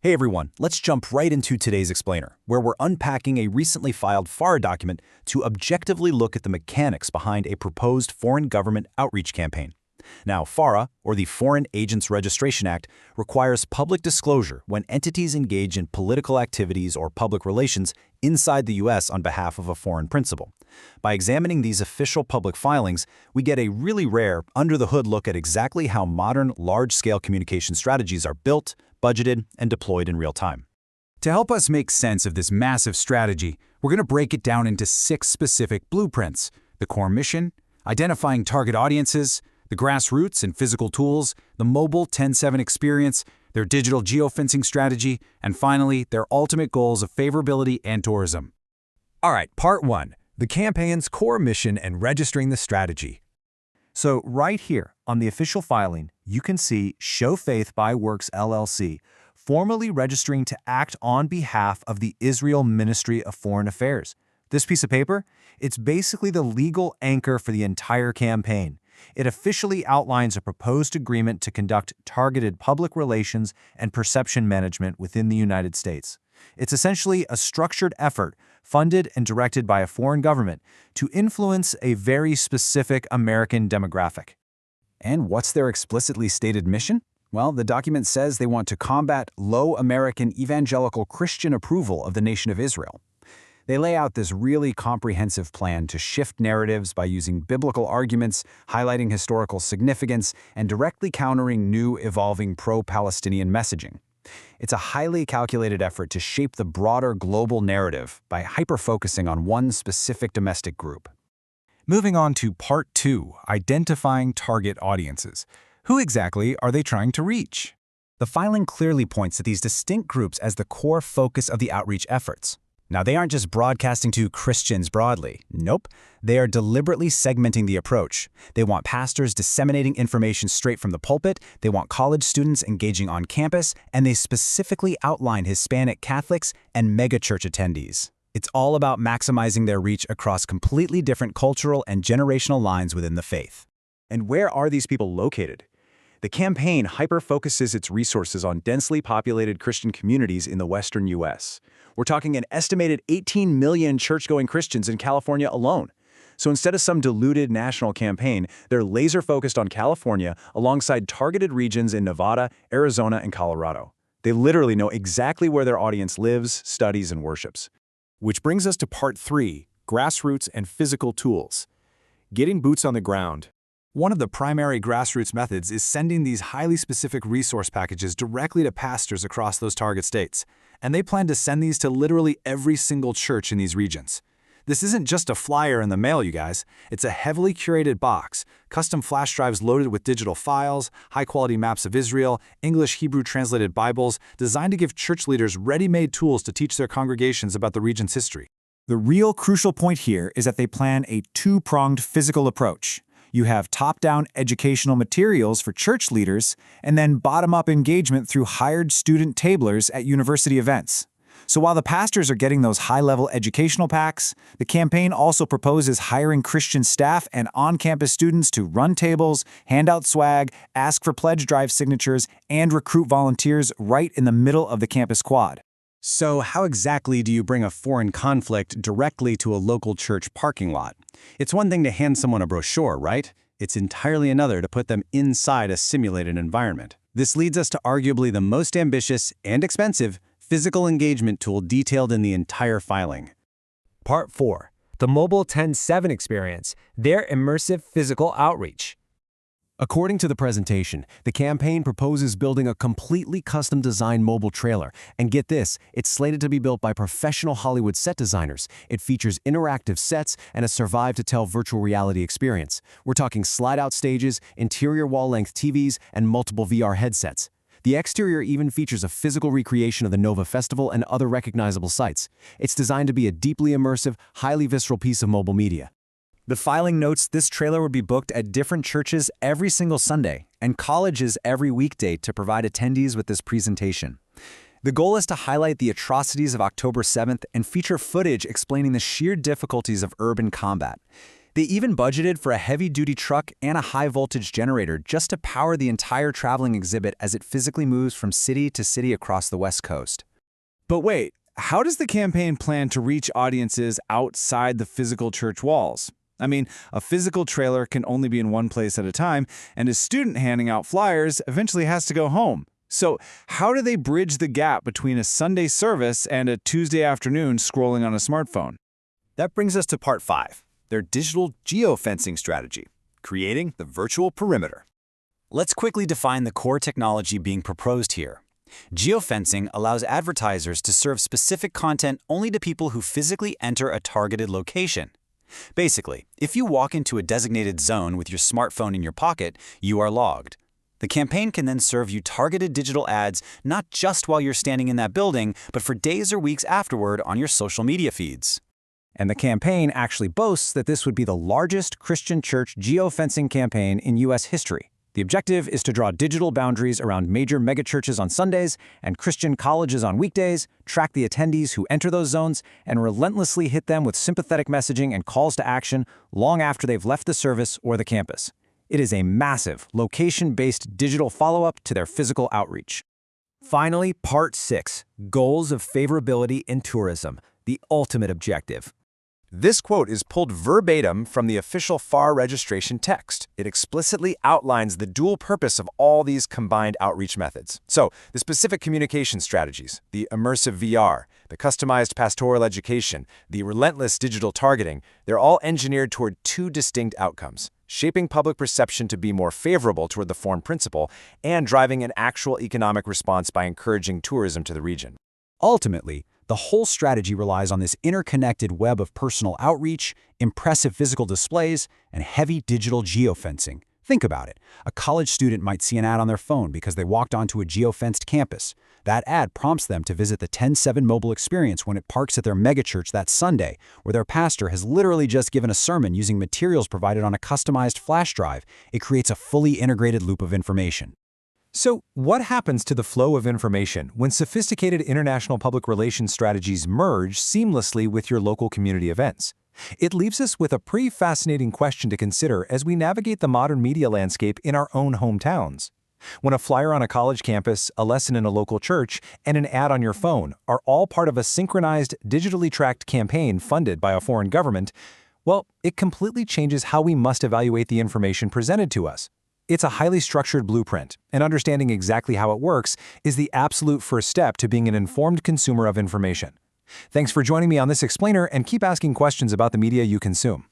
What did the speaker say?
Hey everyone, let's jump right into today's explainer, where we're unpacking a recently filed FARA document to objectively look at the mechanics behind a proposed foreign government outreach campaign. Now, FARA, or the Foreign Agents Registration Act, requires public disclosure when entities engage in political activities or public relations inside the U.S. on behalf of a foreign principal. By examining these official public filings, we get a really rare, under-the-hood look at exactly how modern, large-scale communication strategies are built, budgeted, and deployed in real time. To help us make sense of this massive strategy, we're going to break it down into 6 specific blueprints: the core mission, identifying target audiences, the grassroots and physical tools, the mobile 10/7 experience, their digital geofencing strategy, and finally, their ultimate goals of favorability and tourism. All right, part 1, the campaign's core mission and registering the strategy. So right here on the official filing, you can see Show Faith by Works LLC, formally registering to act on behalf of the Israel Ministry of Foreign Affairs. This piece of paper, it's basically the legal anchor for the entire campaign. It officially outlines a proposed agreement to conduct targeted public relations and perception management within the United States. It's essentially a structured effort, funded and directed by a foreign government, to influence a very specific American demographic. And what's their explicitly stated mission? Well, the document says they want to combat low American evangelical Christian approval of the nation of Israel. They lay out this really comprehensive plan to shift narratives by using biblical arguments, highlighting historical significance, and directly countering new, evolving pro-Palestinian messaging. It's a highly calculated effort to shape the broader global narrative by hyper-focusing on one specific domestic group. Moving on to part 2, identifying target audiences. Who exactly are they trying to reach? The filing clearly points to these distinct groups as the core focus of the outreach efforts. Now, they aren't just broadcasting to Christians broadly. Nope. They are deliberately segmenting the approach. They want pastors disseminating information straight from the pulpit, they want college students engaging on campus, and they specifically outline Hispanic Catholics and megachurch attendees. It's all about maximizing their reach across completely different cultural and generational lines within the faith. And where are these people located? The campaign hyper-focuses its resources on densely populated Christian communities in the western U.S. We're talking an estimated 18 million church-going Christians in California alone. So instead of some diluted national campaign, they're laser-focused on California alongside targeted regions in Nevada, Arizona, and Colorado. They literally know exactly where their audience lives, studies, and worships. Which brings us to part 3, grassroots and physical tools. Getting boots on the ground. One of the primary grassroots methods is sending these highly specific resource packages directly to pastors across those target states, and they plan to send these to literally every single church in these regions. This isn't just a flyer in the mail, you guys. It's a heavily curated box, custom flash drives loaded with digital files, high-quality maps of Israel, English-Hebrew translated Bibles, designed to give church leaders ready-made tools to teach their congregations about the region's history. The real crucial point here is that they plan a two-pronged physical approach. You have top-down educational materials for church leaders, and then bottom-up engagement through hired student tablers at university events. So while the pastors are getting those high-level educational packs, the campaign also proposes hiring Christian staff and on-campus students to run tables, hand out swag, ask for pledge drive signatures, and recruit volunteers right in the middle of the campus quad. So how exactly do you bring a foreign conflict directly to a local church parking lot? It's one thing to hand someone a brochure, right? It's entirely another to put them inside a simulated environment. This leads us to arguably the most ambitious and expensive physical engagement tool detailed in the entire filing. Part 4, the mobile 10/7 experience, their immersive physical outreach. According to the presentation, the campaign proposes building a completely custom-designed mobile trailer. And get this, it's slated to be built by professional Hollywood set designers. It features interactive sets and a survive-to-tell virtual reality experience. We're talking slide-out stages, interior wall-length TVs, and multiple VR headsets. The exterior even features a physical recreation of the Nova Festival and other recognizable sites. It's designed to be a deeply immersive, highly visceral piece of mobile media. The filing notes this trailer would be booked at different churches every single Sunday and colleges every weekday to provide attendees with this presentation. The goal is to highlight the atrocities of October 7th and feature footage explaining the sheer difficulties of urban combat. They even budgeted for a heavy-duty truck and a high-voltage generator just to power the entire traveling exhibit as it physically moves from city to city across the West Coast. But wait, how does the campaign plan to reach audiences outside the physical church walls? I mean, a physical trailer can only be in one place at a time, and a student handing out flyers eventually has to go home. So how do they bridge the gap between a Sunday service and a Tuesday afternoon scrolling on a smartphone? That brings us to part 5, their digital geofencing strategy, creating the virtual perimeter. Let's quickly define the core technology being proposed here. Geofencing allows advertisers to serve specific content only to people who physically enter a targeted location. Basically, if you walk into a designated zone with your smartphone in your pocket, you are logged. The campaign can then serve you targeted digital ads not just while you're standing in that building, but for days or weeks afterward on your social media feeds. And the campaign actually boasts that this would be the largest Christian church geofencing campaign in U.S. history. The objective is to draw digital boundaries around major megachurches on Sundays and Christian colleges on weekdays, track the attendees who enter those zones, and relentlessly hit them with sympathetic messaging and calls to action long after they've left the service or the campus. It is a massive, location-based digital follow-up to their physical outreach. Finally, Part 6, Goals of Favorability in Tourism, the ultimate objective. This quote is pulled verbatim from the official FAR registration text. It explicitly outlines the dual purpose of all these combined outreach methods. So, the specific communication strategies, the immersive VR, the customized pastoral education, the relentless digital targeting, they're all engineered toward 2 distinct outcomes: shaping public perception to be more favorable toward the foreign principle and driving an actual economic response by encouraging tourism to the region. Ultimately, the whole strategy relies on this interconnected web of personal outreach, impressive physical displays, and heavy digital geofencing. Think about it. A college student might see an ad on their phone because they walked onto a geofenced campus. That ad prompts them to visit the 10/7 mobile experience when it parks at their megachurch that Sunday, where their pastor has literally just given a sermon using materials provided on a customized flash drive. It creates a fully integrated loop of information. So, what happens to the flow of information when sophisticated international public relations strategies merge seamlessly with your local community events? It leaves us with a pretty fascinating question to consider as we navigate the modern media landscape in our own hometowns. When a flyer on a college campus, a lesson in a local church, and an ad on your phone are all part of a synchronized, digitally tracked campaign funded by a foreign government, well, it completely changes how we must evaluate the information presented to us. It's a highly structured blueprint, and understanding exactly how it works is the absolute first step to being an informed consumer of information. Thanks for joining me on this explainer, and keep asking questions about the media you consume.